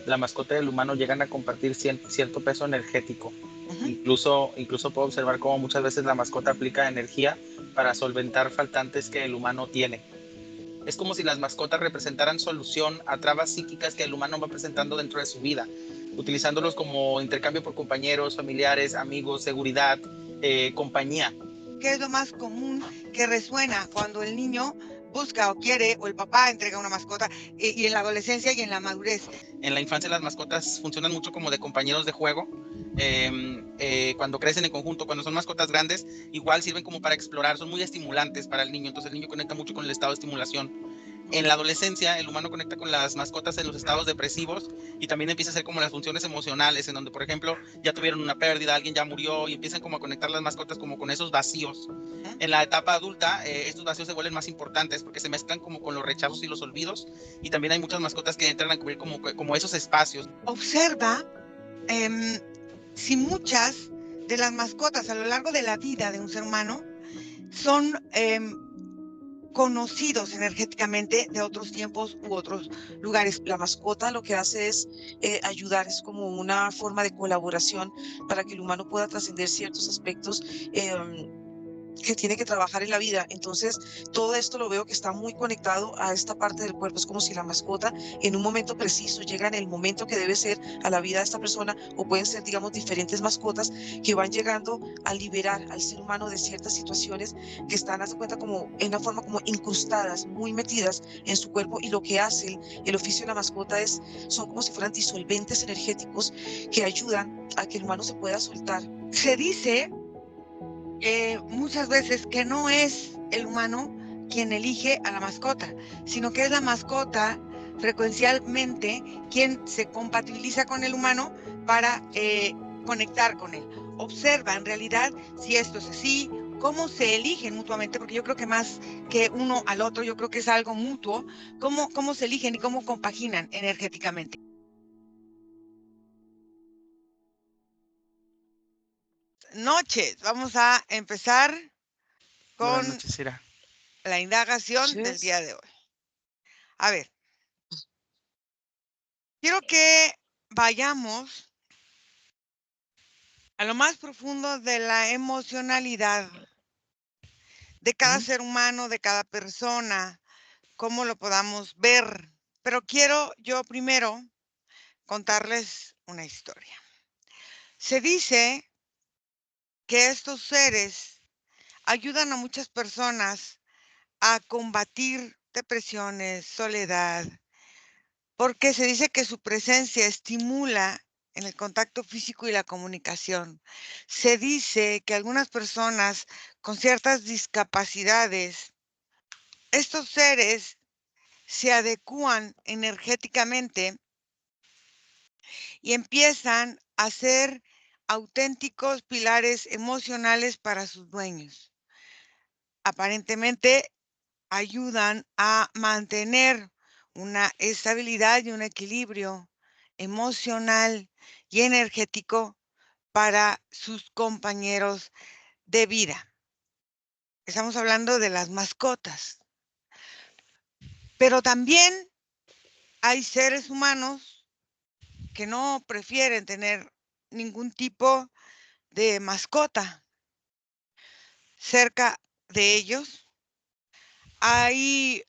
la mascota y el humano llegan a compartir cierto peso energético. Ujú. Incluso puedo observar cómo muchas veces la mascota aplica energía para solventar faltantes que el humano tiene. Es como si las mascotas representaran solución a trabas psíquicas que el humano va presentando dentro de su vida, utilizándolos como intercambio por compañeros, familiares, amigos, seguridad, compañía. ¿Qué es lo más común que resuena cuando el niño busca o quiere o el papá entrega una mascota y en la adolescencia y en la madurez? En la infancia las mascotas funcionan mucho como de compañeros de juego. Cuando crecen en conjunto, cuando son mascotas grandes, igual sirven como para explorar, son muy estimulantes para el niño, entonces el niño conecta mucho con el estado de estimulación. En la adolescencia, el humano conecta con las mascotas en los estados depresivos y también empieza a hacer como las funciones emocionales, en donde, por ejemplo, ya tuvieron una pérdida, alguien ya murió y empiezan como a conectar las mascotas como con esos vacíos. Ujú. En la etapa adulta, estos vacíos se vuelven más importantes porque se mezclan como con los rechazos y los olvidos, y también hay muchas mascotas que entran a cubrir como esos espacios. Observa si muchas de las mascotas a lo largo de la vida de un ser humano son conocidos energéticamente de otros tiempos u otros lugares. La mascota lo que hace es ayudar, es como una forma de colaboración para que el humano pueda trascender ciertos aspectos que tiene que trabajar en la vida. Entonces, todo esto lo veo que está muy conectado a esta parte del cuerpo. Es como si la mascota en un momento preciso llega en el momento que debe ser a la vida de esta persona, o pueden ser, digamos, diferentes mascotas que van llegando a liberar al ser humano de ciertas situaciones que están, haz de cuenta, como en una forma como incrustadas, muy metidas en su cuerpo, y lo que hace el oficio de la mascota son como si fueran disolventes energéticos que ayudan a que el humano se pueda soltar. Se dice muchas veces que no es el humano quien elige a la mascota, sino que es la mascota frecuencialmente quien se compatibiliza con el humano para conectar con él. Observa en realidad si esto es así, cómo se eligen mutuamente, porque yo creo que más que uno al otro, yo creo que es algo mutuo, cómo se eligen y cómo compaginan energéticamente. Noches, vamos a empezar Buenas con noches, Ira. la indagación del Entonces, día de hoy. A ver, quiero que vayamos a lo más profundo de la emocionalidad de cada ser humano, de cada persona, cómo lo podamos ver. Pero quiero yo primero contarles una historia. Se dice que estos seres ayudan a muchas personas a combatir depresiones, soledad, porque se dice que su presencia estimula en el contacto físico y la comunicación. Se dice que algunas personas con ciertas discapacidades, estos seres se adecúan energéticamente y empiezan a ser auténticos pilares emocionales para sus dueños. Aparentemente ayudan a mantener una estabilidad y un equilibrio emocional y energético para sus compañeros de vida. Estamos hablando de las mascotas. Pero también hay seres humanos que no prefieren tener ningún tipo de mascota cerca de ellos. Hay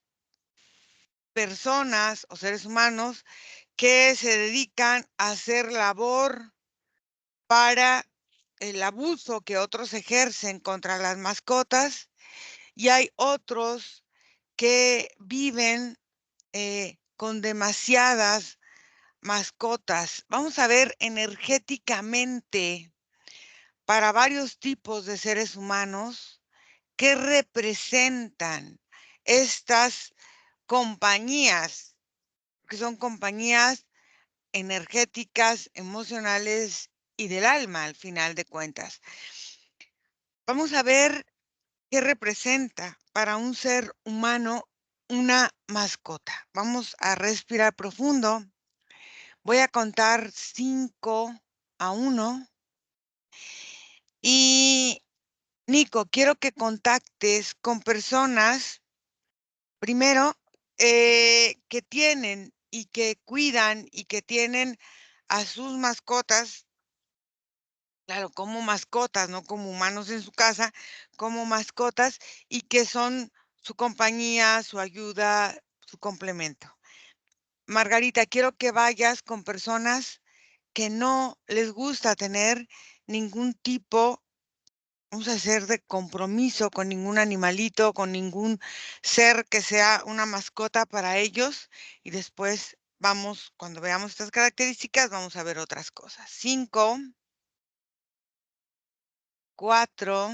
personas o seres humanos que se dedican a hacer labor para el abuso que otros ejercen contra las mascotas, y hay otros que viven con demasiadas mascotas. Vamos a ver energéticamente para varios tipos de seres humanos qué representan estas compañías, que son compañías energéticas, emocionales y del alma, al final de cuentas. Vamos a ver qué representa para un ser humano una mascota. Vamos a respirar profundo. Voy a contar 5 a 1. Y Nico, quiero que contactes con personas, primero, que tienen y que cuidan y que tienen a sus mascotas, claro, como mascotas, no como humanos en su casa, como mascotas y que son su compañía, su ayuda, su complemento. Margarita, quiero que vayas con personas que no les gusta tener ningún tipo, vamos a hacer de compromiso con ningún animalito, con ningún ser que sea una mascota para ellos. Y después vamos, cuando veamos estas características, vamos a ver otras cosas. 5, 4,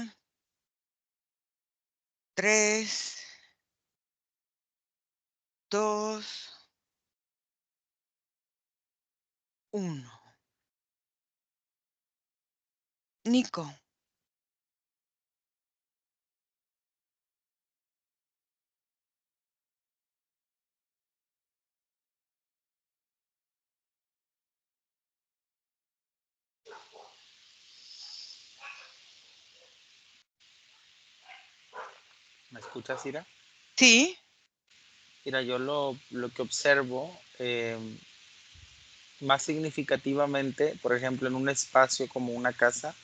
3, 2, 1. Nico, ¿Me escuchas, Ira? ¿sí? Mira, yo lo que observo más significativamente, por ejemplo, en un espacio como una casa,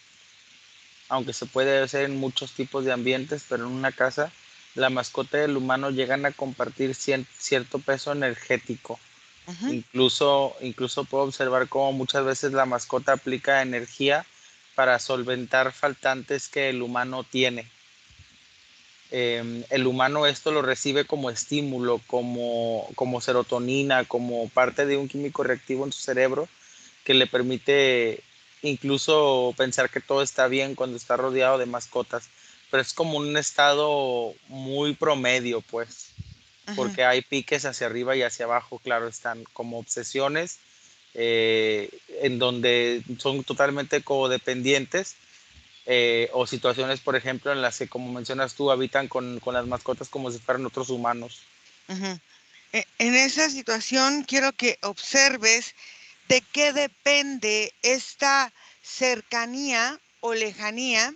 aunque se puede hacer en muchos tipos de ambientes, pero en una casa, la mascota y el humano llegan a compartir cierto peso energético. Ujú, Incluso puedo observar cómo muchas veces la mascota aplica energía para solventar faltantes que el humano tiene. El humano esto lo recibe como estímulo, como serotonina, como parte de un químico reactivo en su cerebro que le permite incluso pensar que todo está bien cuando está rodeado de mascotas, pero es como un estado muy promedio, pues, ujú. porque hay piques hacia arriba y hacia abajo, claro, están como obsesiones en donde son totalmente codependientes o situaciones, por ejemplo, en las que, como mencionas tú, habitan con las mascotas como si fueran otros humanos. Ujú. En esa situación quiero que observes de qué depende esta cercanía o lejanía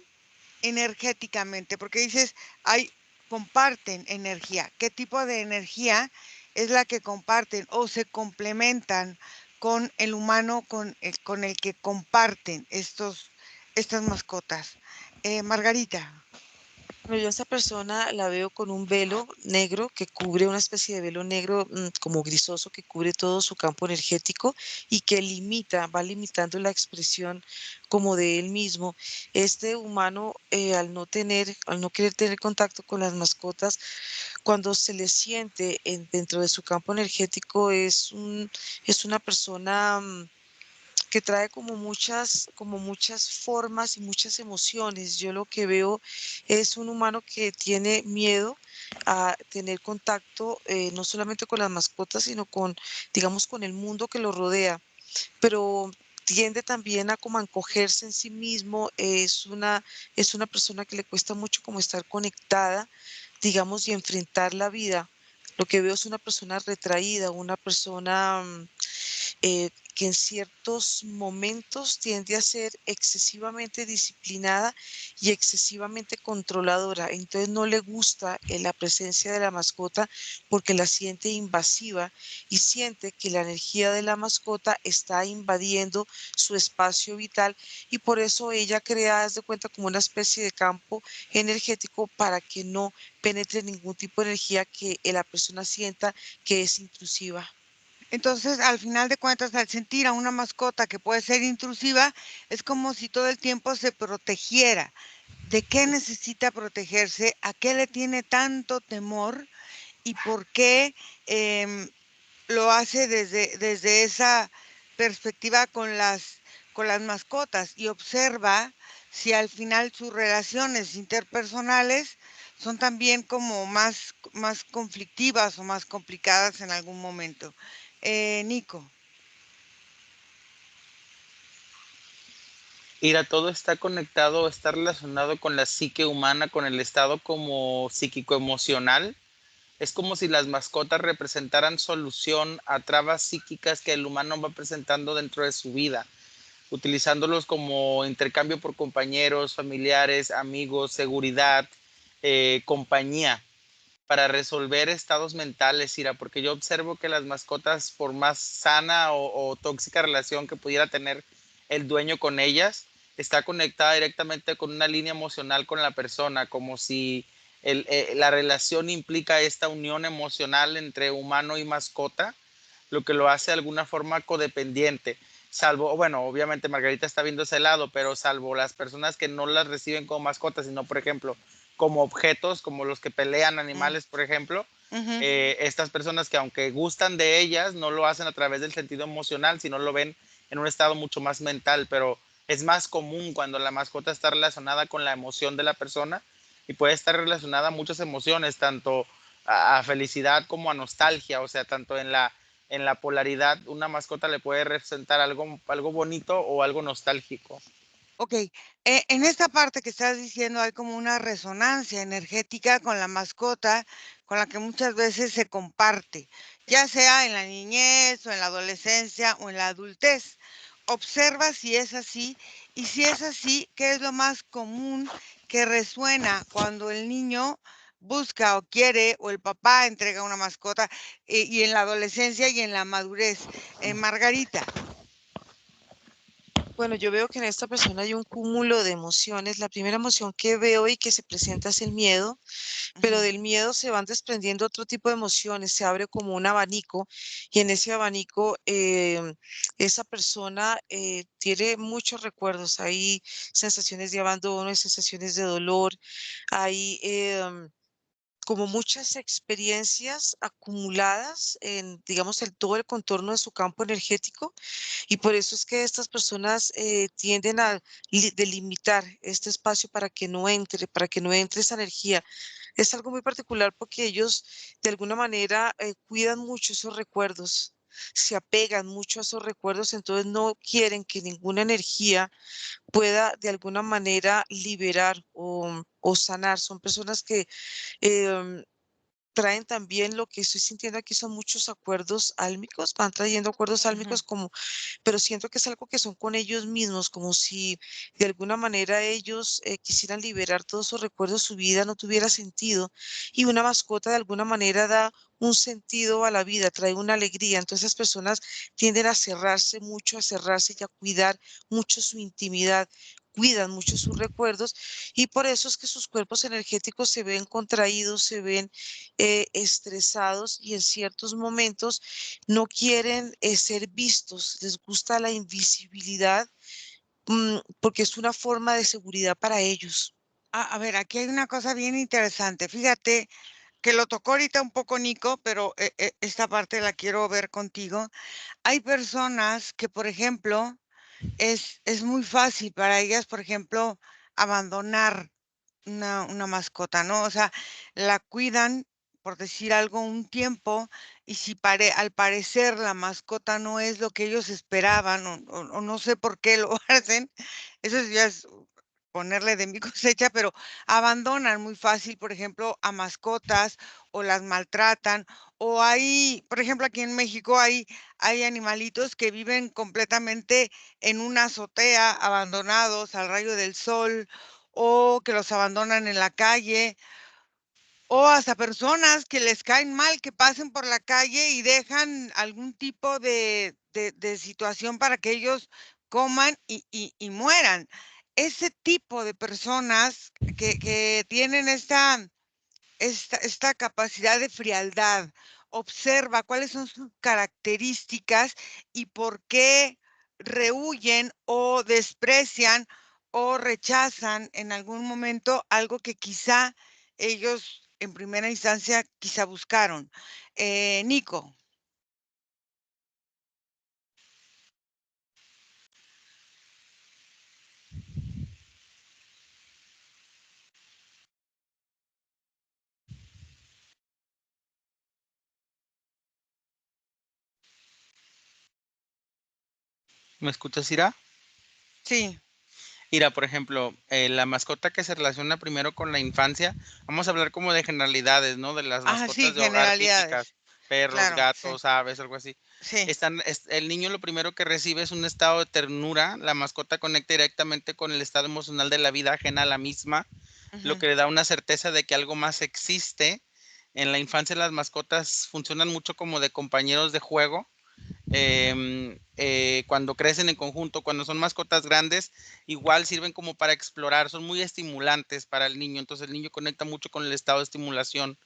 energéticamente, porque dices, hay, comparten energía. ¿Qué tipo de energía es la que comparten o se complementan con el humano con el que comparten estas mascotas? Margarita. Bueno, yo a esta persona la veo con un velo negro que cubre una especie de velo negro como grisoso que cubre todo su campo energético y que va limitando la expresión como de él mismo. Este humano, al no querer tener contacto con las mascotas, cuando se le siente dentro de su campo energético, es una persona que trae como muchas formas y muchas emociones. Yo lo que veo es un humano que tiene miedo a tener contacto no solamente con las mascotas, sino con, digamos, con el mundo que lo rodea, pero tiende también a como a encogerse en sí mismo. Es una persona que le cuesta mucho como estar conectada, digamos, y enfrentar la vida. Lo que veo es una persona retraída, una persona que en ciertos momentos tiende a ser excesivamente disciplinada y excesivamente controladora. Entonces no le gusta la presencia de la mascota porque la siente invasiva y siente que la energía de la mascota está invadiendo su espacio vital y por eso ella crea, haz de cuenta, como una especie de campo energético para que no penetre ningún tipo de energía que la persona sienta que es intrusiva. Entonces, al final de cuentas, al sentir a una mascota que puede ser intrusiva, es como si todo el tiempo se protegiera. ¿De qué necesita protegerse? ¿A qué le tiene tanto temor? ¿Y por qué lo hace desde esa perspectiva con las mascotas? Y observa si al final sus relaciones interpersonales son también como más conflictivas o más complicadas en algún momento. Nico. Mira, todo está conectado, está relacionado con la psique humana, con el estado como psíquico-emocional. Es como si las mascotas representaran solución a trabas psíquicas que el humano va presentando dentro de su vida, utilizándolos como intercambio por compañeros, familiares, amigos, seguridad, compañía. para resolver estados mentales, Ira, porque yo observo que las mascotas, por más sana o tóxica relación que pudiera tener el dueño con ellas, está conectada directamente con una línea emocional con la persona, como si la relación implica esta unión emocional entre humano y mascota, lo que lo hace de alguna forma codependiente. Salvo, bueno, obviamente Margarita está viendo ese lado, pero salvo las personas que no las reciben como mascotas, sino, por ejemplo, como objetos, como los que pelean Mm, animales, por ejemplo, ujú. estas personas que aunque gustan de ellas, no lo hacen a través del sentido emocional, sino lo ven en un estado mucho más mental, pero es más común cuando la mascota está relacionada con la emoción de la persona y puede estar relacionada a muchas emociones, tanto a felicidad como a nostalgia, o sea, tanto en la polaridad, una mascota le puede representar algo bonito o algo nostálgico. Ok, en esta parte que estás diciendo hay como una resonancia energética con la mascota, con la que muchas veces se comparte, ya sea en la niñez o en la adolescencia o en la adultez. Observa si es así y si es así, ¿qué es lo más común que resuena cuando el niño busca o quiere o el papá entrega una mascota y en la adolescencia y en la madurez? Margarita. Bueno, yo veo que en esta persona hay un cúmulo de emociones. La primera emoción que veo y que se presenta es el miedo, pero Ujú, del miedo se van desprendiendo otro tipo de emociones, se abre como un abanico y en ese abanico esa persona tiene muchos recuerdos, hay sensaciones de abandono, hay sensaciones de dolor, hay como muchas experiencias acumuladas en, digamos, todo el contorno de su campo energético y por eso es que estas personas tienden a delimitar este espacio para que no entre esa energía. Es algo muy particular porque ellos de alguna manera cuidan mucho esos recuerdos, se apegan mucho a esos recuerdos, entonces no quieren que ninguna energía pueda de alguna manera liberar o sanar. Son personas que em, traen también lo que estoy sintiendo aquí son muchos acuerdos álmicos, van trayendo acuerdos ujú. álmicos como, pero siento que es algo que son con ellos mismos, como si de alguna manera ellos quisieran liberar todos esos recuerdos, su vida no tuviera sentido y una mascota de alguna manera da un sentido a la vida, trae una alegría. Entonces las personas tienden a cerrarse mucho, a cerrarse y a cuidar mucho su intimidad, cuidan mucho sus recuerdos y por eso es que sus cuerpos energéticos se ven contraídos, se ven estresados y en ciertos momentos no quieren ser vistos, les gusta la invisibilidad, porque es una forma de seguridad para ellos. A ver, aquí hay una cosa bien interesante. Fíjate que lo tocó ahorita un poco Nico, pero esta parte la quiero ver contigo. Hay personas que, por ejemplo, es muy fácil para ellas, por ejemplo, abandonar una mascota, ¿no? O sea, la cuidan, por decir algo, un tiempo, y si al parecer la mascota no es lo que ellos esperaban, o no sé por qué lo hacen, eso ya es ponerle de mi cosecha, pero abandonan muy fácil, por ejemplo, a mascotas o las maltratan, o hay, por ejemplo, aquí en México hay animalitos que viven completamente en una azotea, abandonados al rayo del sol, o que los abandonan en la calle, o hasta personas que les caen mal, que pasen por la calle y dejan algún tipo de situación para que ellos coman y mueran. Ese tipo de personas que tienen esta capacidad de frialdad, observa cuáles son sus características y por qué rehuyen o desprecian o rechazan en algún momento algo que quizá ellos en primera instancia quizá buscaron. Nico, ¿Me escuchas, Ira? sí, Mira, por ejemplo, la mascota que se relaciona primero con la infancia, vamos a hablar como de generalidades, ¿no? De las sí, mascotas de hogar generalidades, típicas, perros, claro, sí, gatos, aves, algo así. sí, El niño lo primero que recibe es un estado de ternura, la mascota conecta directamente con el estado emocional de la vida ajena a la misma, lo ujú, que le da una certeza de que algo más existe en la infancia las mascotas funcionan mucho como de compañeros de juego. Cuando crecen en conjunto, cuando son mascotas grandes, igual sirven como para explorar, son muy estimulantes para el niño, entonces el niño conecta mucho con el estado de estimulación.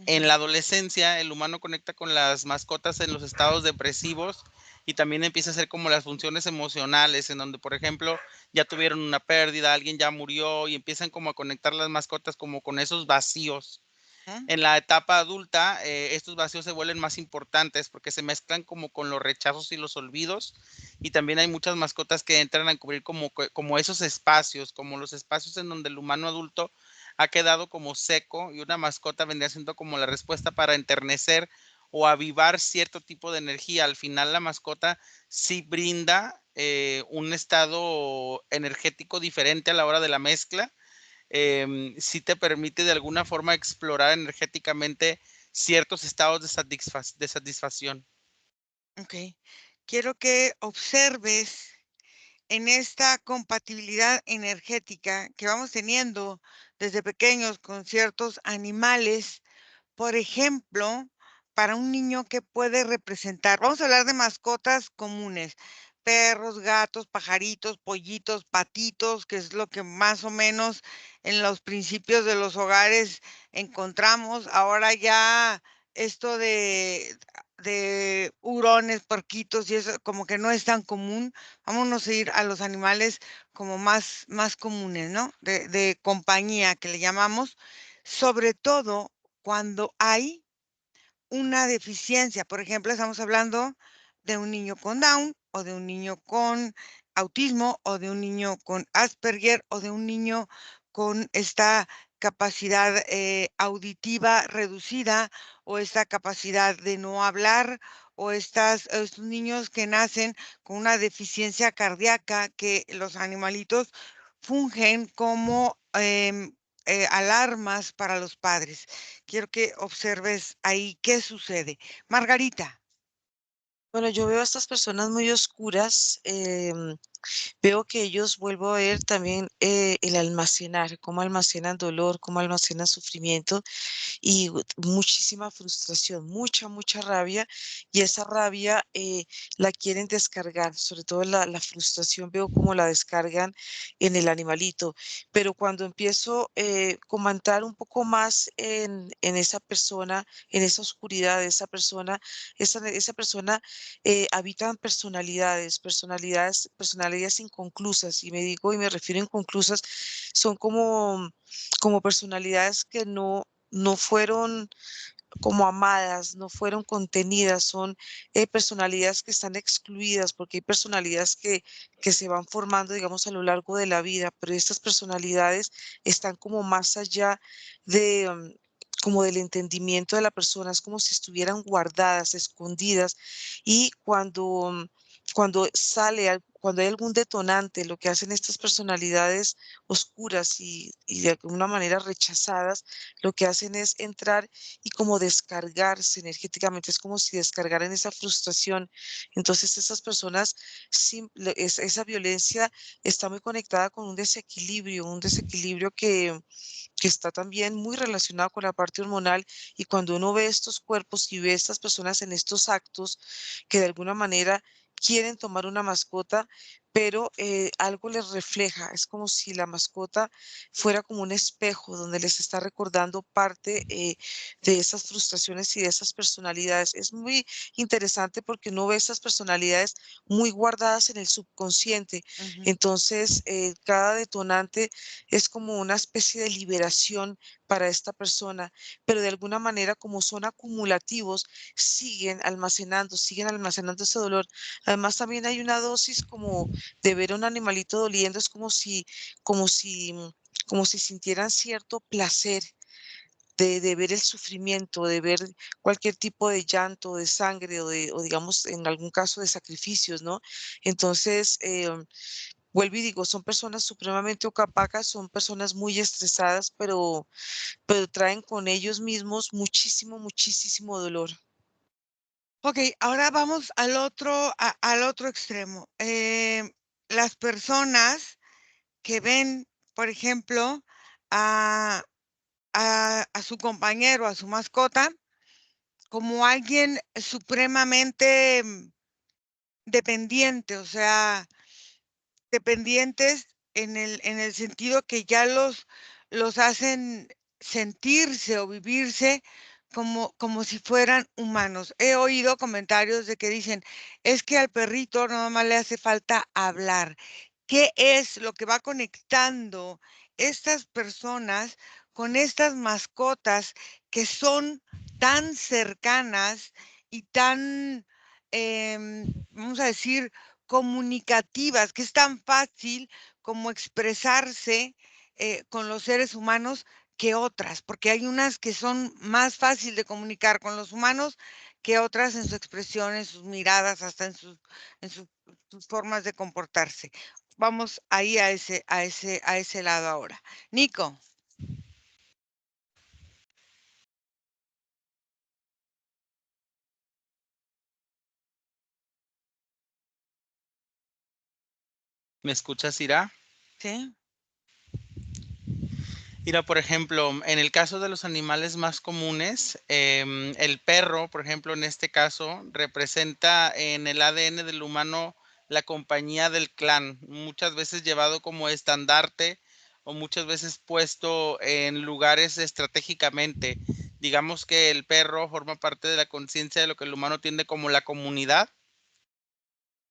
En la adolescencia, el humano conecta con las mascotas en los estados depresivos y también empieza a hacer como las funciones emocionales, en donde, por ejemplo, ya tuvieron una pérdida, alguien ya murió y empiezan como a conectar las mascotas como con esos vacíos. En la etapa adulta, estos vacíos se vuelven más importantes porque se mezclan como con los rechazos y los olvidos, y también hay muchas mascotas que entran a cubrir como esos espacios, como los espacios en donde el humano adulto ha quedado como seco, y una mascota vendría siendo como la respuesta para enternecer o avivar cierto tipo de energía. Al final la mascota sí brinda un estado energético diferente a la hora de la mezcla. Sí te permite de alguna forma explorar energéticamente ciertos estados de satisfacción. Ok. Quiero que observes en esta compatibilidad energética que vamos teniendo desde pequeños con ciertos animales. Por ejemplo, para un niño, ¿qué puede representar? Vamos a hablar de mascotas comunes, perros, gatos, pajaritos, pollitos, patitos, que es lo que más o menos en los principios de los hogares encontramos. Ahora ya esto de hurones, porquitos y eso como que no es tan común. Vámonos a ir a los animales como más comunes, ¿no? De compañía que le llamamos, sobre todo cuando hay una deficiencia. Por ejemplo, estamos hablando de un niño con Down, o de un niño con autismo, o de un niño con Asperger, o de un niño con esta capacidad auditiva reducida, o esta capacidad de no hablar, o estos niños que nacen con una deficiencia cardíaca, que los animalitos fungen como alarmas para los padres. Quiero que observes ahí qué sucede. Margarita. Bueno, yo veo a estas personas muy oscuras. Veo que ellos, vuelvo a ver también el almacenar, cómo almacenan dolor, cómo almacenan sufrimiento y muchísima frustración, mucha rabia, y esa rabia la quieren descargar, sobre todo la frustración veo cómo la descargan en el animalito, pero cuando empiezo como a entrar un poco más en esa persona, en esa oscuridad de esa persona, esa persona habitan personalidades inconclusas, y me digo y me refiero a inconclusas, son como personalidades que no fueron como amadas, no fueron contenidas, son personalidades que están excluidas, porque hay personalidades que se van formando, digamos, a lo largo de la vida, pero estas personalidades están como más allá de... como del entendimiento de la persona, es como si estuvieran guardadas, escondidas, y cuando hay algún detonante, lo que hacen estas personalidades oscuras y de alguna manera rechazadas, lo que hacen es entrar y como descargarse energéticamente, es como si descargaran esa frustración. Entonces, esas personas, esa violencia está muy conectada con un desequilibrio que está también muy relacionado con la parte hormonal. Y cuando uno ve estos cuerpos y ve estas personas en estos actos que de alguna manera quieren tomar una mascota, pero algo les refleja, es como si la mascota fuera como un espejo donde les está recordando parte de esas frustraciones y de esas personalidades. Es muy interesante porque uno ve esas personalidades muy guardadas en el subconsciente. Ujú, Entonces, cada detonante es como una especie de liberación para esta persona, pero de alguna manera, como son acumulativos, siguen almacenando ese dolor. Además, también hay una dosis como de ver a un animalito doliendo, es como si, como si sintieran cierto placer de ver el sufrimiento, de ver cualquier tipo de llanto, de sangre o digamos, en algún caso de sacrificios, ¿no? Entonces, vuelvo y digo, son personas supremamente opacas, son personas muy estresadas, pero traen con ellos mismos muchísimo dolor. ok, ahora vamos al otro extremo. Las personas que ven, por ejemplo, a a su compañero, a su mascota, como alguien supremamente dependiente, o sea, dependientes en el sentido que ya los hacen sentirse o vivirse como si fueran humanos. He oído comentarios de que dicen, es que al perrito no más le hace falta hablar. ¿Qué es lo que va conectando estas personas con estas mascotas que son tan cercanas y tan, vamos a decir, comunicativas, que es tan fácil como expresarse con los seres humanos que otras, porque hay unas que son más fácil de comunicar con los humanos que otras en su expresión, en sus miradas, hasta en sus formas de comportarse. Vamos ahí a ese lado ahora. Nico. ¿Me escuchas, Ira? Sí. Mira, por ejemplo, en el caso de los animales más comunes, el perro, por ejemplo, en este caso, representa en el ADN del humano la compañía del clan, muchas veces llevado como estandarte o muchas veces puesto en lugares estratégicamente. Digamos que el perro forma parte de la conciencia de lo que el humano tiene como la comunidad.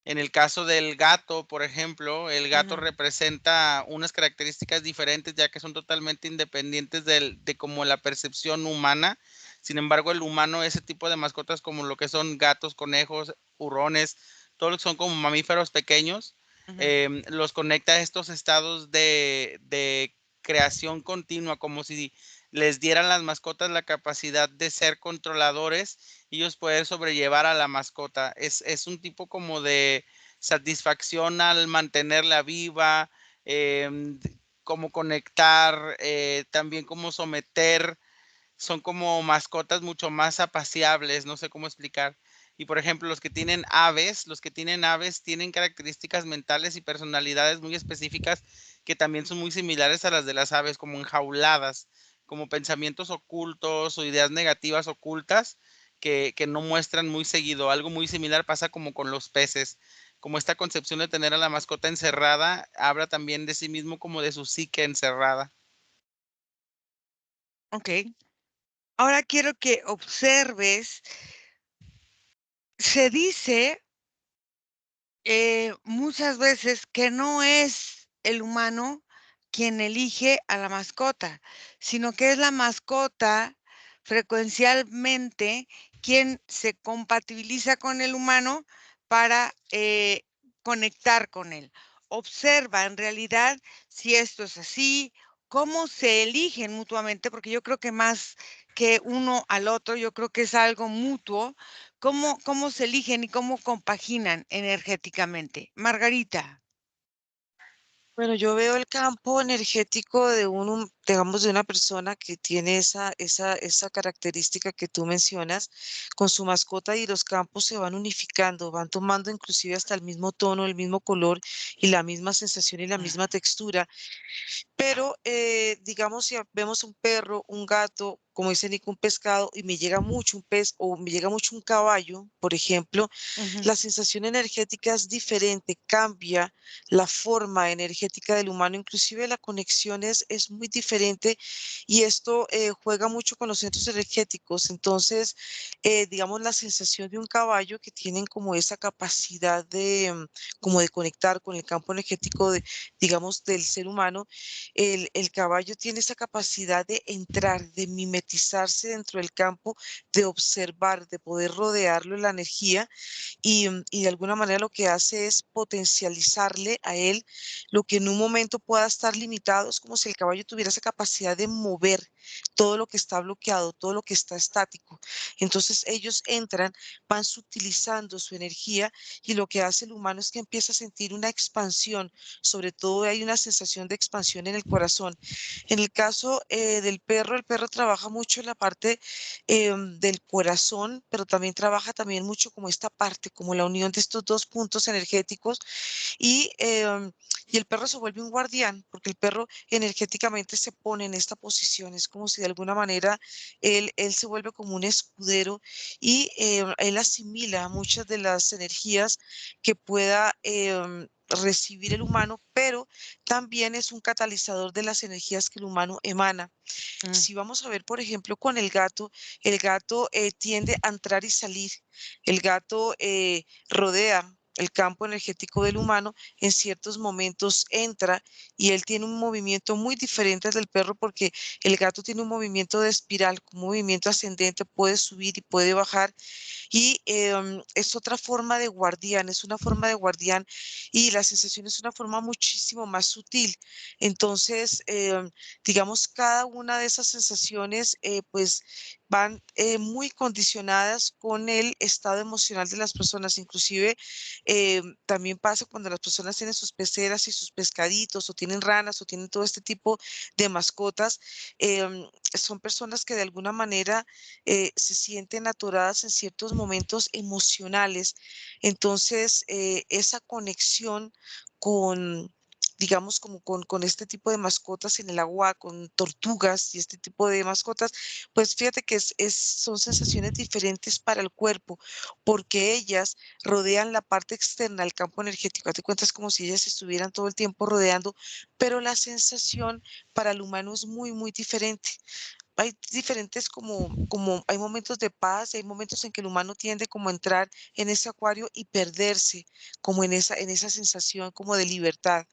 En el caso del gato, por ejemplo, el gato representa unas características diferentes, ya que son totalmente independientes de como la percepción humana. Sin embargo, el humano, ese tipo de mascotas como lo que son gatos, conejos, hurones, todos los que son como mamíferos pequeños, los conecta a estos estados de creación continua, como si les dieran las mascotas la capacidad de ser controladores y ellos poder sobrellevar a la mascota. Es un tipo como de satisfacción al mantenerla viva, como conectar, también como someter. Son como mascotas mucho más apaciables, no sé cómo explicar. Y por ejemplo, los que tienen aves tienen características mentales y personalidades muy específicas que también son muy similares a las de las aves, como enjauladas, como pensamientos ocultos o ideas negativas ocultas que no muestran muy seguido. Algo muy similar pasa como con los peces, como esta concepción de tener a la mascota encerrada, habla también de sí mismo como de su psique encerrada. Ok. Ahora quiero que observes, se dice muchas veces que no es el humano quien elige a la mascota, sino que es la mascota frecuencialmente quien se compatibiliza con el humano para conectar con él. Observa en realidad si esto es así, cómo se eligen mutuamente, porque yo creo que más que uno al otro, yo creo que es algo mutuo. ¿Cómo se eligen y cómo compaginan energéticamente? Margarita. Bueno, yo veo el campo energético de digamos, de una persona que tiene esa característica que tú mencionas con su mascota y los campos se van unificando, van tomando inclusive hasta el mismo tono, el mismo color y la misma sensación y la misma textura. Pero, digamos, si vemos un perro, un gato, como dice Nico, un pescado, y me llega mucho un pez o me llega mucho un caballo, por ejemplo, Ujú. la sensación energética es diferente, cambia la forma energética del humano, inclusive la conexión es muy diferente y esto juega mucho con los centros energéticos. Entonces, digamos, la sensación de un caballo que tienen como esa capacidad de, como de conectar con el campo energético de, digamos, del ser humano, el caballo tiene esa capacidad de entrar, de mimetizarse dentro del campo, de observar, de poder rodearlo en la energía y de alguna manera lo que hace es potencializarle a él lo que en un momento pueda estar limitado. Es como si el caballo tuviera esa capacidad de mover todo lo que está bloqueado, todo lo que está estático. Entonces ellos entran, van sutilizando su energía y lo que hace el humano es que empieza a sentir una expansión, sobre todo hay una sensación de expansión en el corazón. En el caso del perro, el perro trabaja mucho en la parte del corazón, pero también trabaja también mucho como esta parte, como la unión de estos dos puntos energéticos y y el perro se vuelve un guardián, porque el perro energéticamente se pone en esta posición, es como si de alguna manera él se vuelve como un escudero y él asimila muchas de las energías que pueda recibir el humano, pero también es un catalizador de las energías que el humano emana. Si vamos a ver, por ejemplo, con el gato tiende a entrar y salir. El gato rodea el campo energético del humano, en ciertos momentos entra y él tiene un movimiento muy diferente del perro porque el gato tiene un movimiento de espiral, un movimiento ascendente, puede subir y puede bajar y es otra forma de guardián, es una forma de guardián y la sensación es una forma muchísimo más sutil. Entonces, digamos, cada una de esas sensaciones pues van muy condicionadas con el estado emocional de las personas. Inclusive también pasa cuando las personas tienen sus peceras y sus pescaditos o tienen ranas o tienen todo este tipo de mascotas. Son personas que de alguna manera se sienten atoradas en ciertos momentos emocionales. Entonces, esa conexión con, digamos, como con este tipo de mascotas en el agua, con tortugas y este tipo de mascotas, pues fíjate que son sensaciones diferentes para el cuerpo, porque ellas rodean la parte externa del campo energético. Te cuentas como si ellas estuvieran todo el tiempo rodeando, pero la sensación para el humano es muy, muy diferente. Hay diferentes como hay momentos de paz, hay momentos en que el humano tiende como a entrar en ese acuario y perderse, como en esa sensación como de libertad.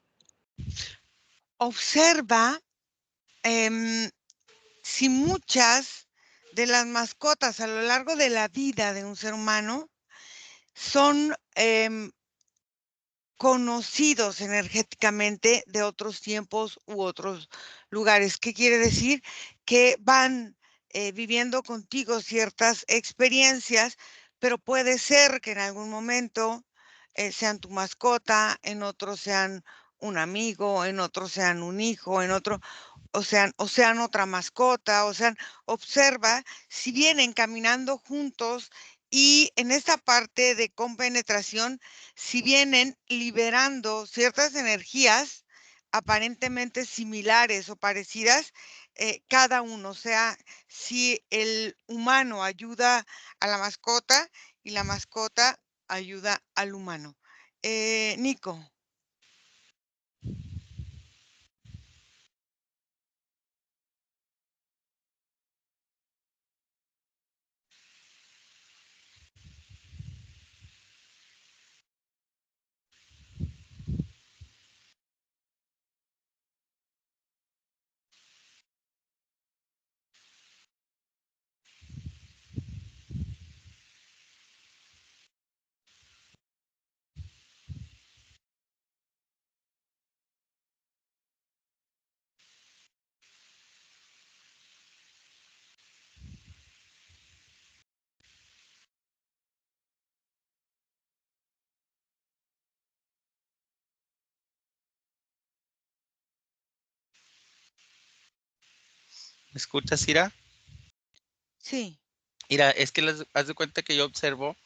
Observa si muchas de las mascotas a lo largo de la vida de un ser humano son conocidos energéticamente de otros tiempos u otros lugares. ¿Qué quiere decir? Que van viviendo contigo ciertas experiencias, pero puede ser que en algún momento sean tu mascota, en otro sean un amigo, en otro sean un hijo, en otro, o sean otra mascota, observa si vienen caminando juntos y en esta parte de compenetración, si vienen liberando ciertas energías aparentemente similares o parecidas, cada uno, o sea, si el humano ayuda a la mascota y la mascota ayuda al humano. Nico. ¿Me escuchas, Ira? Sí. Ira, es que haz de cuenta que yo observo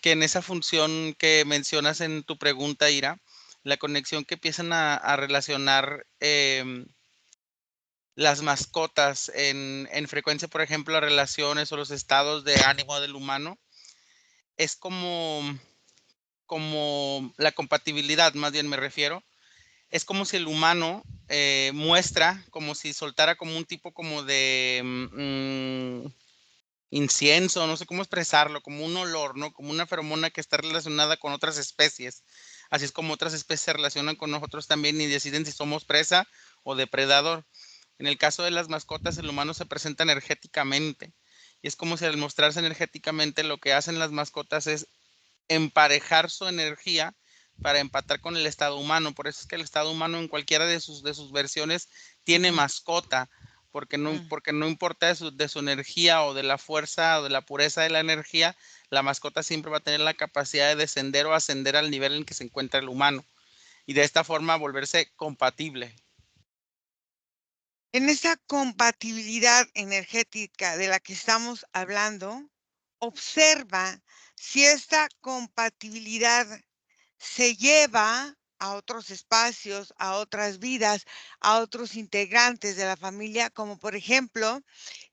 que en esa función que mencionas en tu pregunta, Ira, la conexión que empiezan a relacionar las mascotas en frecuencia, por ejemplo, las relaciones o los estados de ánimo del humano, es como la compatibilidad, más bien me refiero. Es como si el humano muestra, como si soltara como un tipo como de incienso, no sé cómo expresarlo, como un olor, ¿no? Como una feromona que está relacionada con otras especies. Así es como otras especies se relacionan con nosotros también y deciden si somos presa o depredador. En el caso de las mascotas, el humano se presenta energéticamente. Y es como si al mostrarse energéticamente lo que hacen las mascotas es emparejar su energía para empatar con el estado humano. Por eso es que el estado humano en cualquiera de sus versiones tiene Ujú, mascota, porque no, mm. porque no importa de su energía o de la fuerza o de la pureza de la energía, la mascota siempre va a tener la capacidad de descender o ascender al nivel en que se encuentra el humano y de esta forma volverse compatible. En esa compatibilidad energética de la que estamos hablando, observa si esta compatibilidad se lleva a otros espacios, a otras vidas, a otros integrantes de la familia, como por ejemplo,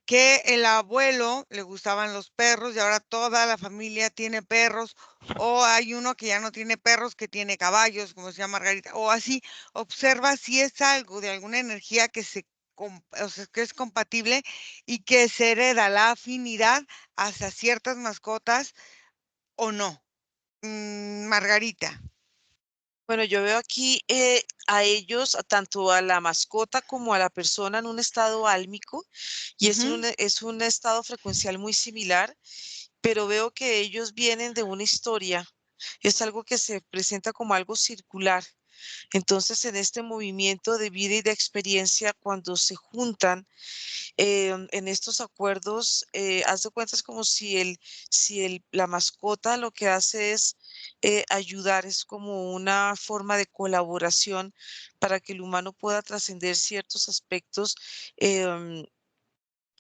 que el abuelo le gustaban los perros y ahora toda la familia tiene perros, o hay uno que ya no tiene perros, que tiene caballos, como decía Margarita, o así. Observa si es algo de alguna energía que o sea, que es compatible y que se hereda la afinidad hacia ciertas mascotas o no. Margarita. Bueno, yo veo aquí a ellos, tanto a la mascota como a la persona en un estado álmico, y Ujú. es un estado frecuencial muy similar, pero veo que ellos vienen de una historia. Es algo que se presenta como algo circular. Entonces, en este movimiento de vida y de experiencia, cuando se juntan en estos acuerdos, haz de cuenta, es como la mascota lo que hace es ayudar, es como una forma de colaboración para que el humano pueda trascender ciertos aspectos. em,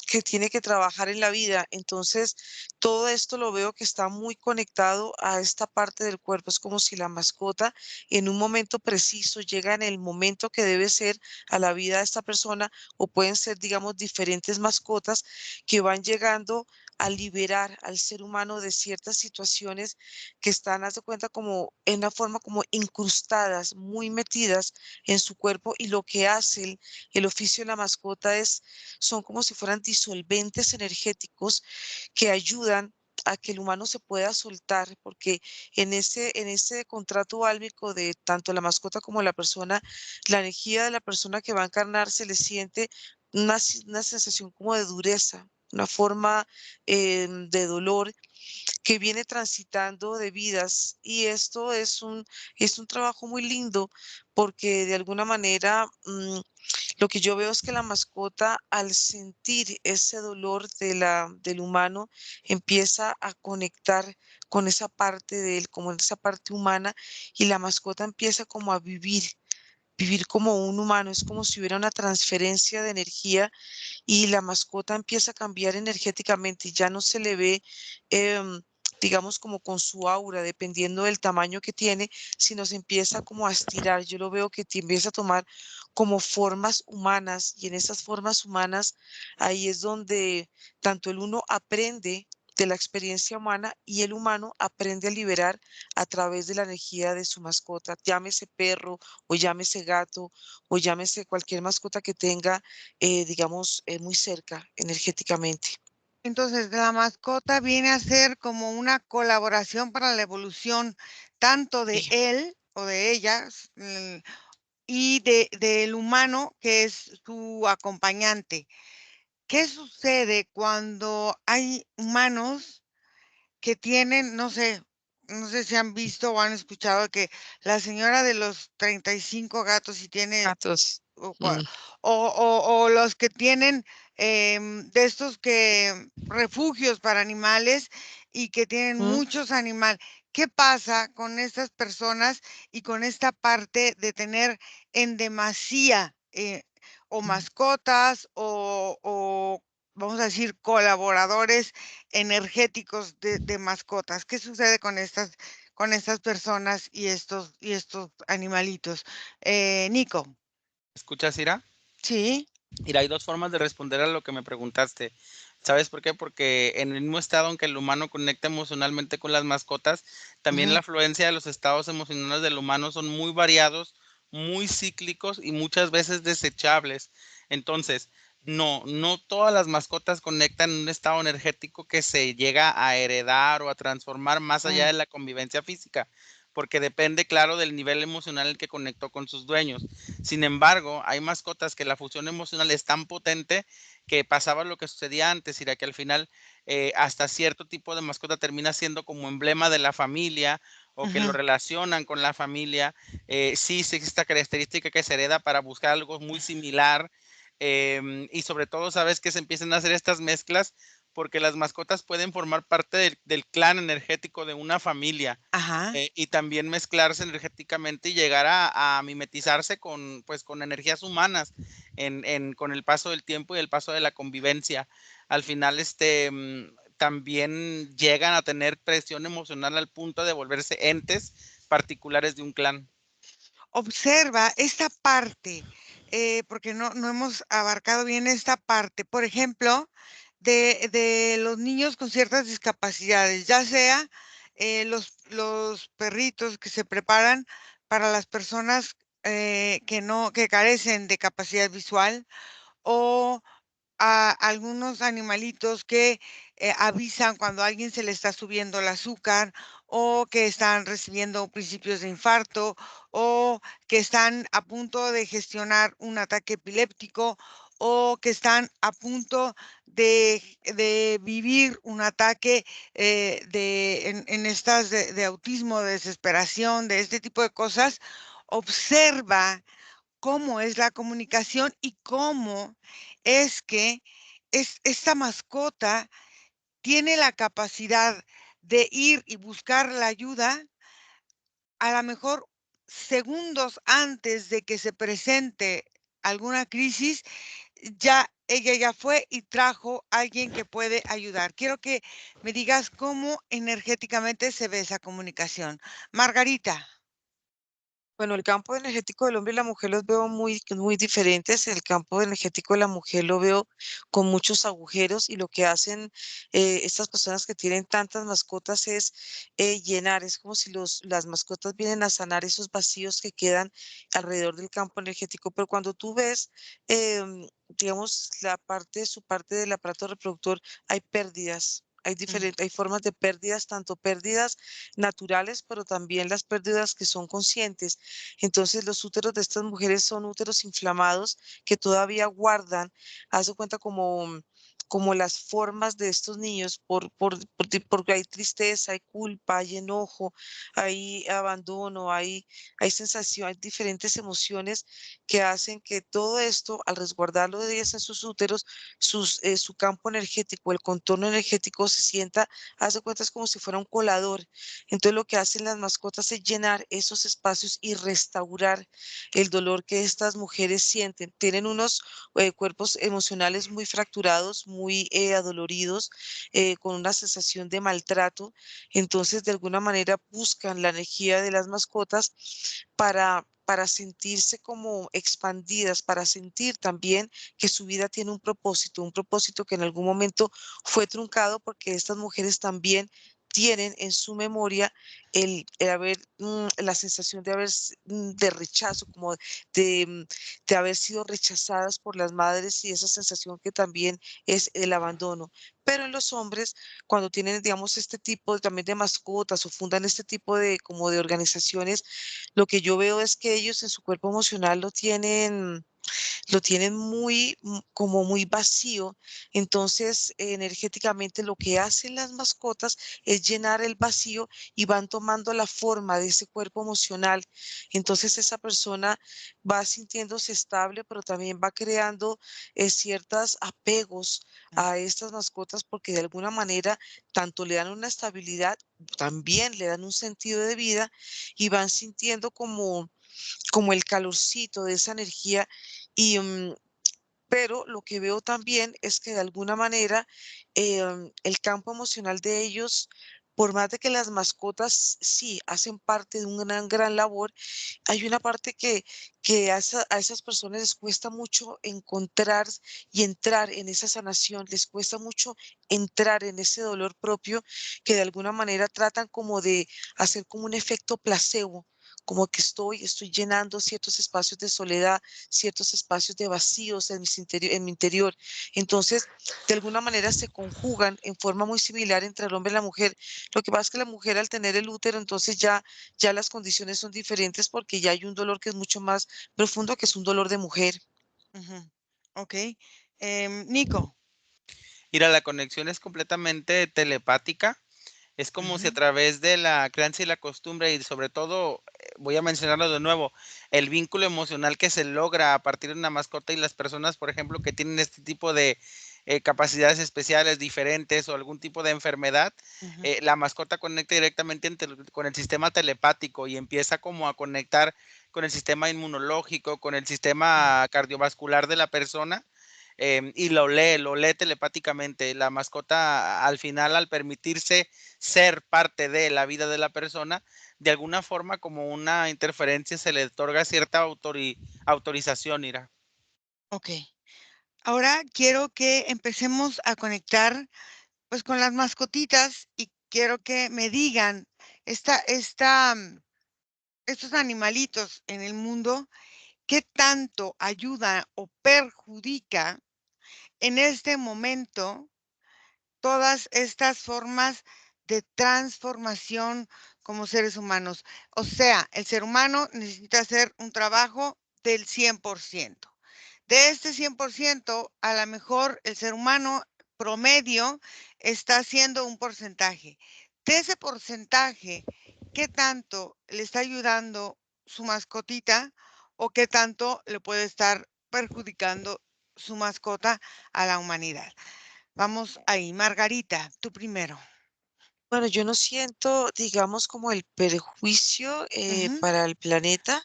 que tiene que trabajar en la vida. Entonces, todo esto lo veo que está muy conectado a esta parte del cuerpo. Es como si la mascota en un momento preciso llega en el momento que debe ser a la vida de esta persona, o pueden ser, digamos, diferentes mascotas que van llegando a liberar al ser humano de ciertas situaciones que están, haz de cuenta, como en una forma como incrustadas, muy metidas en su cuerpo, y lo que hace el oficio de la mascota es son como si fueran disolventes energéticos que ayudan a que el humano se pueda soltar, porque en ese contrato álmico de tanto la mascota como la persona, la energía de la persona que va a encarnar se le siente una sensación como de dureza, una forma de dolor que viene transitando de vidas. Y esto es un trabajo muy lindo porque de alguna manera lo que yo veo es que la mascota, al sentir ese dolor del humano, empieza a conectar con esa parte de él, como en esa parte humana, y la mascota empieza como a vivir como un humano. Es como si hubiera una transferencia de energía y la mascota empieza a cambiar energéticamente y ya no se le ve, em, digamos, como con su aura, dependiendo del tamaño que tiene, sino se empieza como a estirar. Yo lo veo que empieza a tomar como formas humanas, y en esas formas humanas ahí es donde tanto el uno aprende de la experiencia humana y el humano aprende a liberar a través de la energía de su mascota, llámese perro o llámese gato o llámese cualquier mascota que tenga, digamos, muy cerca energéticamente. Entonces, la mascota viene a ser como una colaboración para la evolución, tanto de Sí. él o de ellas, y del humano, que es su acompañante. ¿Qué sucede cuando hay humanos que tienen, no sé si han visto o han escuchado que la señora de los 35 gatos y tiene Gatos. o cua Mm, o los que tienen, de estos que refugios para animales y que tienen mm, muchos animales. ¿Qué pasa con estas personas y con esta parte de tener en demasía, o mm. mascotas o vamos a decir, colaboradores energéticos de mascotas? ¿Qué sucede con estas personas y estos animalitos? Nico. ¿Escuchas, Ira? Sí. Mira, hay dos formas de responder a lo que me preguntaste. ¿Sabes por qué? Porque en el mismo estado en que el humano conecta emocionalmente con las mascotas, también Ujú. la afluencia de los estados emocionales del humano son muy variados, muy cíclicos y muchas veces desechables. Entonces, no todas las mascotas conectan en un estado energético que se llega a heredar o a transformar más allá Mm. de la convivencia física, porque depende, claro, del nivel emocional el que conectó con sus dueños. Sin embargo, hay mascotas que la fusión emocional es tan potente que pasaba lo que sucedía antes, y que al final hasta cierto tipo de mascota termina siendo como emblema de la familia o que lo Ujú. relacionan con la familia. Sí, sí existe esta característica que se hereda para buscar algo muy similar, y sobre todo, sabes que se empiezan a hacer estas mezclas porque las mascotas pueden formar parte del clan energético de una familia, Ajá. y también mezclarse energéticamente y llegar a mimetizarse con, pues, con energías humanas con el paso del tiempo y el paso de la convivencia. Al final, también llegan a tener presión emocional al punto de volverse entes particulares de un clan. observa esta parte, porque no hemos abarcado bien esta parte. Por ejemplo, de los niños con ciertas discapacidades, ya sea los perritos que se preparan para las personas que carecen de capacidad visual, o a algunos animalitos que avisan cuando a alguien se le está subiendo el azúcar, o que están recibiendo principios de infarto, o que están a punto de gestionar un ataque epiléptico, o que están a punto de vivir un ataque en estas de autismo, de desesperación, de este tipo de cosas. Observa cómo es la comunicación y cómo es que esta mascota tiene la capacidad de ir y buscar la ayuda, a lo mejor segundos antes de que se presente alguna crisis. Ya ella ya fue y trajo a alguien que puede ayudar. Quiero que me digas cómo energéticamente se ve esa comunicación. Margarita. Bueno, el campo energético del hombre y la mujer los veo muy diferentes. El campo energético de la mujer lo veo con muchos agujeros y lo que hacen estas personas que tienen tantas mascotas es llenar. Es como si las mascotas vienen a sanar esos vacíos que quedan alrededor del campo energético. Pero cuando tú ves, digamos, su parte del aparato reproductor, hay pérdidas. Mm, Hay formas de pérdidas, tanto pérdidas naturales, pero también las pérdidas que son conscientes. Entonces, los úteros de estas mujeres son úteros inflamados que todavía guardan, haz de cuenta como las formas de estos niños, porque hay tristeza, hay culpa, hay enojo, hay abandono, hay sensación, hay diferentes emociones que hacen que todo esto, al resguardarlo de ellas en sus úteros, su campo energético, el contorno energético se sienta, haz de cuenta, es como si fuera un colador. Entonces lo que hacen las mascotas es llenar esos espacios y restaurar el dolor que estas mujeres sienten. Tienen unos cuerpos emocionales muy fracturados, muy adoloridos, con una sensación de maltrato. Entonces, de alguna manera buscan la energía de las mascotas para sentirse como expandidas, para sentir también que su vida tiene un propósito que en algún momento fue truncado porque estas mujeres también tienen en su memoria el haber, la sensación de de rechazo, como de, de haber sido rechazadas por las madres y esa sensación que también es el abandono. Pero en los hombres, cuando tienen, digamos, este tipo también de mascotas o fundan este tipo de, como de organizaciones, lo que yo veo es que ellos en su cuerpo emocional lo tienen como muy vacío. Entonces, energéticamente lo que hacen las mascotas es llenar el vacío y van tomando la forma de ese cuerpo emocional. Entonces, esa persona va sintiéndose estable, pero también va creando ciertos apegos mm, a estas mascotas porque de alguna manera tanto le dan una estabilidad, también le dan un sentido de vida y van sintiendo como el calorcito de esa energía y, pero lo que veo también es que de alguna manera el campo emocional de ellos, por más de que las mascotas sí hacen parte de una gran labor, hay una parte que a esas personas les cuesta mucho encontrar y entrar en esa sanación, les cuesta mucho entrar en ese dolor propio que de alguna manera tratan como de hacer como un efecto placebo, como que estoy llenando ciertos espacios de soledad, ciertos espacios de vacíos en mi interior. Entonces, de alguna manera se conjugan en forma muy similar entre el hombre y la mujer. Lo que pasa es que la mujer al tener el útero, entonces ya las condiciones son diferentes porque ya hay un dolor que es mucho más profundo, que es un dolor de mujer. ujú. Ok. Nico. Mira, la conexión es completamente telepática. Es como si a Ujú, través de la crianza y la costumbre y sobre todo, voy a mencionarlo de nuevo, el vínculo emocional que se logra a partir de una mascota y las personas, por ejemplo, que tienen este tipo de capacidades especiales diferentes o algún tipo de enfermedad, ujú, la mascota conecta directamente con el sistema telepático y empieza como a conectar con el sistema inmunológico, con el mm, sistema cardiovascular de la persona y lo lee telepáticamente. La mascota al final, al permitirse ser parte de la vida de la persona, de alguna forma como una interferencia se le otorga cierta autorización, Ira. Ok. Ahora quiero que empecemos a conectar pues con las mascotitas y quiero que me digan estos animalitos en el mundo, ¿qué tanto ayuda o perjudica en este momento todas estas formas de transformación como seres humanos? O sea, el ser humano necesita hacer un trabajo del 100%. De este 100%, a lo mejor el ser humano promedio está haciendo un porcentaje. De ese porcentaje, ¿qué tanto le está ayudando su mascotita o qué tanto le puede estar perjudicando su mascota a la humanidad? Vamos ahí, Margarita, tú primero. Bueno, yo no siento, digamos, como el perjuicio Ujú, para el planeta.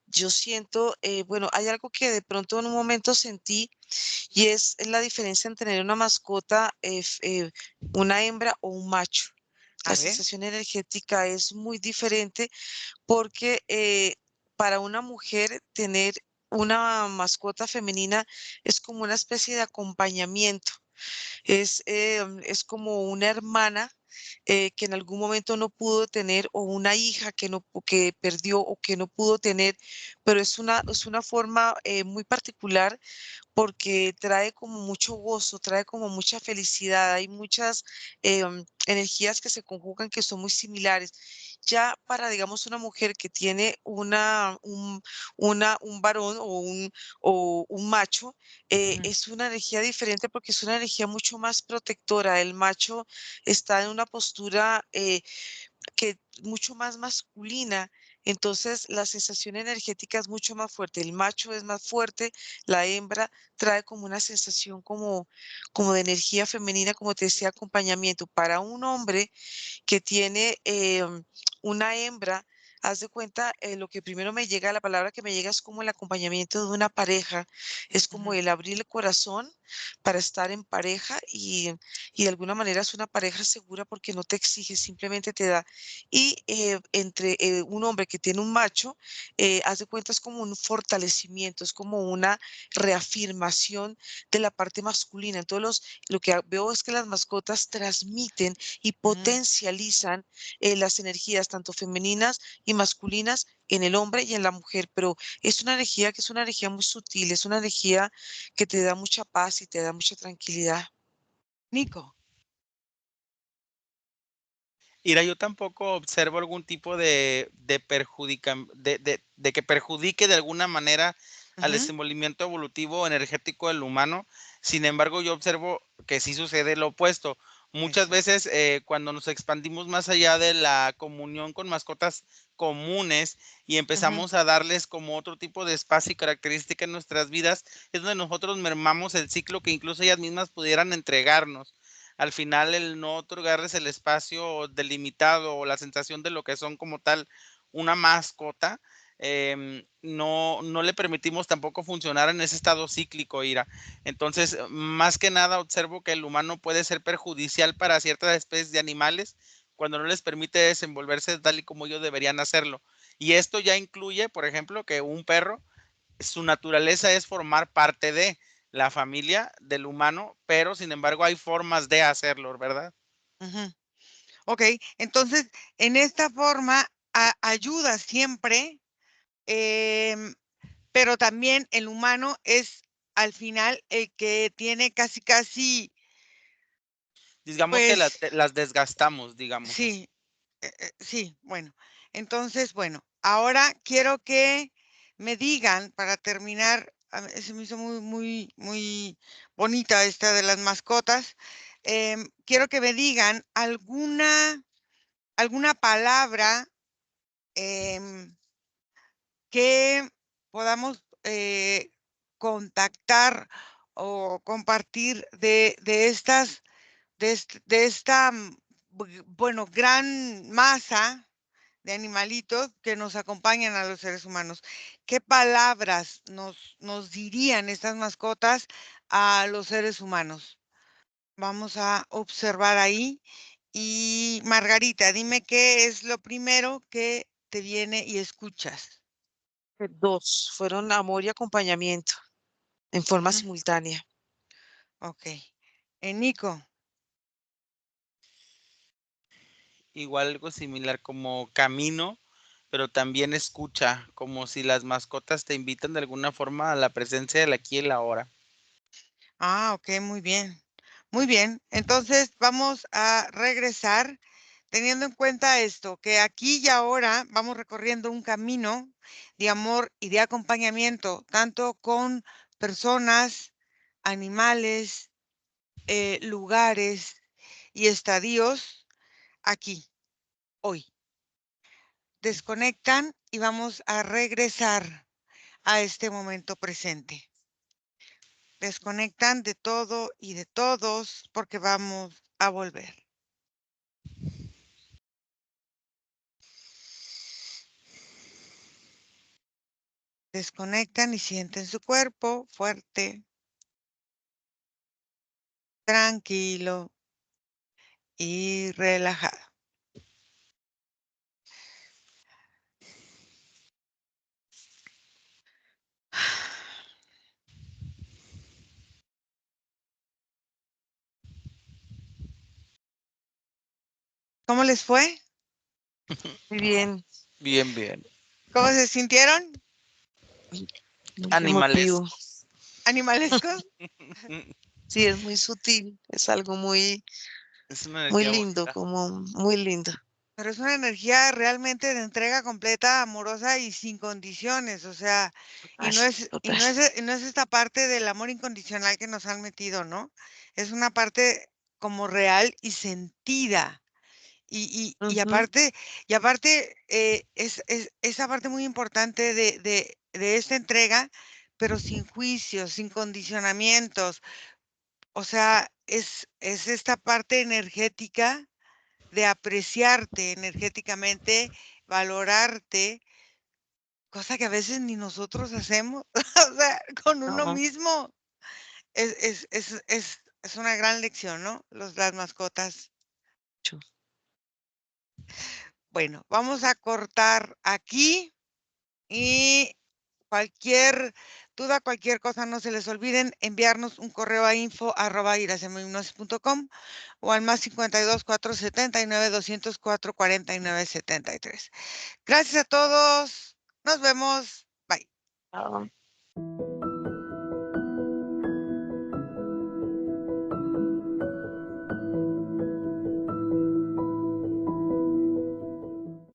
Yo siento, bueno, hay algo que de pronto en un momento sentí y es la diferencia entre tener una mascota, una hembra o un macho. a La ver. sensación energética es muy diferente porque para una mujer tener una mascota femenina es como una especie de acompañamiento. Es como una hermana que en algún momento no pudo tener o una hija que, no, que perdió o que no pudo tener, pero es una forma muy particular porque trae como mucho gozo, trae como mucha felicidad, hay muchas energías que se conjugan que son muy similares. Ya para, digamos, una mujer que tiene un varón o un macho, Ujú, es una energía diferente porque es una energía mucho más protectora. El macho está en una postura que mucho más masculina, entonces la sensación energética es mucho más fuerte. El macho es más fuerte, la hembra trae como una sensación como de energía femenina, como te decía, acompañamiento. Para un hombre que tiene una hembra, haz de cuenta, lo que primero me llega, la palabra que me llega es como el acompañamiento de una pareja, es como ujú, el abrir el corazón para estar en pareja y de alguna manera es una pareja segura porque no te exige, simplemente te da. Y entre un hombre que tiene un macho, haz de cuenta, es como un fortalecimiento, es como una reafirmación de la parte masculina. Entonces, lo que veo es que las mascotas transmiten y ujú. potencializan las energías tanto femeninas y masculinas en el hombre y en la mujer, pero es una energía que es una energía muy sutil, es una energía que te da mucha paz y te da mucha tranquilidad. Nico. Mira, yo tampoco observo algún tipo de que perjudique de alguna manera al Ujú, desenvolvimiento evolutivo energético del humano. Sin embargo, yo observo que sí sucede lo opuesto. Muchas eso. veces, cuando nos expandimos más allá de la comunión con mascotas comunes y Ujú, empezamos a darles como otro tipo de espacio y característica en nuestras vidas, es donde nosotros mermamos el ciclo que incluso ellas mismas pudieran entregarnos. Al final, el no otorgarles el espacio delimitado o la sensación de lo que son como tal una mascota, no le permitimos tampoco funcionar en ese estado cíclico, Ira. Entonces, más que nada observo que el humano puede ser perjudicial para ciertas especies de animales cuando no les permite desenvolverse tal y como ellos deberían hacerlo. Y esto ya incluye, por ejemplo, que un perro, su naturaleza es formar parte de la familia del humano, pero sin embargo hay formas de hacerlo, ¿verdad? ujú. Ok, entonces, en esta forma ayuda siempre, em, pero también el humano es al final el que tiene casi, casi, Digamos que pues las desgastamos, digamos así. sí, sí, bueno. Entonces, bueno, ahora quiero que me digan, para terminar, se me hizo muy, muy, muy bonita esta de las mascotas. Quiero que me digan alguna palabra em, que podamos contactar o compartir de estas, de esta, bueno, gran masa de animalitos que nos acompañan a los seres humanos. ¿Qué palabras nos dirían estas mascotas a los seres humanos? Vamos a observar ahí. Y Margarita, dime qué es lo primero que te viene y escuchas. Dos, fueron amor y acompañamiento en forma Ujú, simultánea. ok. Nico, Igual algo similar como camino, pero también escucha, como si las mascotas te invitan de alguna forma a la presencia del aquí y el ahora. ok, muy bien. Muy bien. Entonces vamos a regresar teniendo en cuenta esto, que aquí y ahora vamos recorriendo un camino de amor y de acompañamiento, tanto con personas, animales, lugares y estadios aquí, hoy. Desconectan y vamos a regresar a este momento presente. Desconectan de todo y de todos porque vamos a volver. Desconectan y sienten su cuerpo fuerte, tranquilo y relajado. ¿Cómo les fue? Muy bien, Bien, bien. ¿Cómo se sintieron? muy Animales. emotivo. ¿Animalescos? Sí, es muy sutil, es algo muy, Es una muy energía lindo, bonita. como muy lindo. Pero es una energía realmente de entrega completa, amorosa y sin condiciones, o sea, y Total, no es, y total. no es, y no es esta parte del amor incondicional que nos han metido, ¿no? Es una parte como real y sentida. Y Ujú. aparte, es esa parte muy importante de esta entrega, pero sin juicios, sin condicionamientos. O sea, es esta parte energética de apreciarte energéticamente, valorarte, cosa que a veces ni nosotros hacemos, o sea, con uno No, mismo. Es una gran lección, ¿no? Las mascotas. mucho. Bueno, vamos a cortar aquí y cualquier duda, cualquier cosa, no se les olviden enviarnos un correo a info@iracemhipnosis.com o al +52 479 204 49 73. Gracias a todos. Nos vemos. Bye. Chao.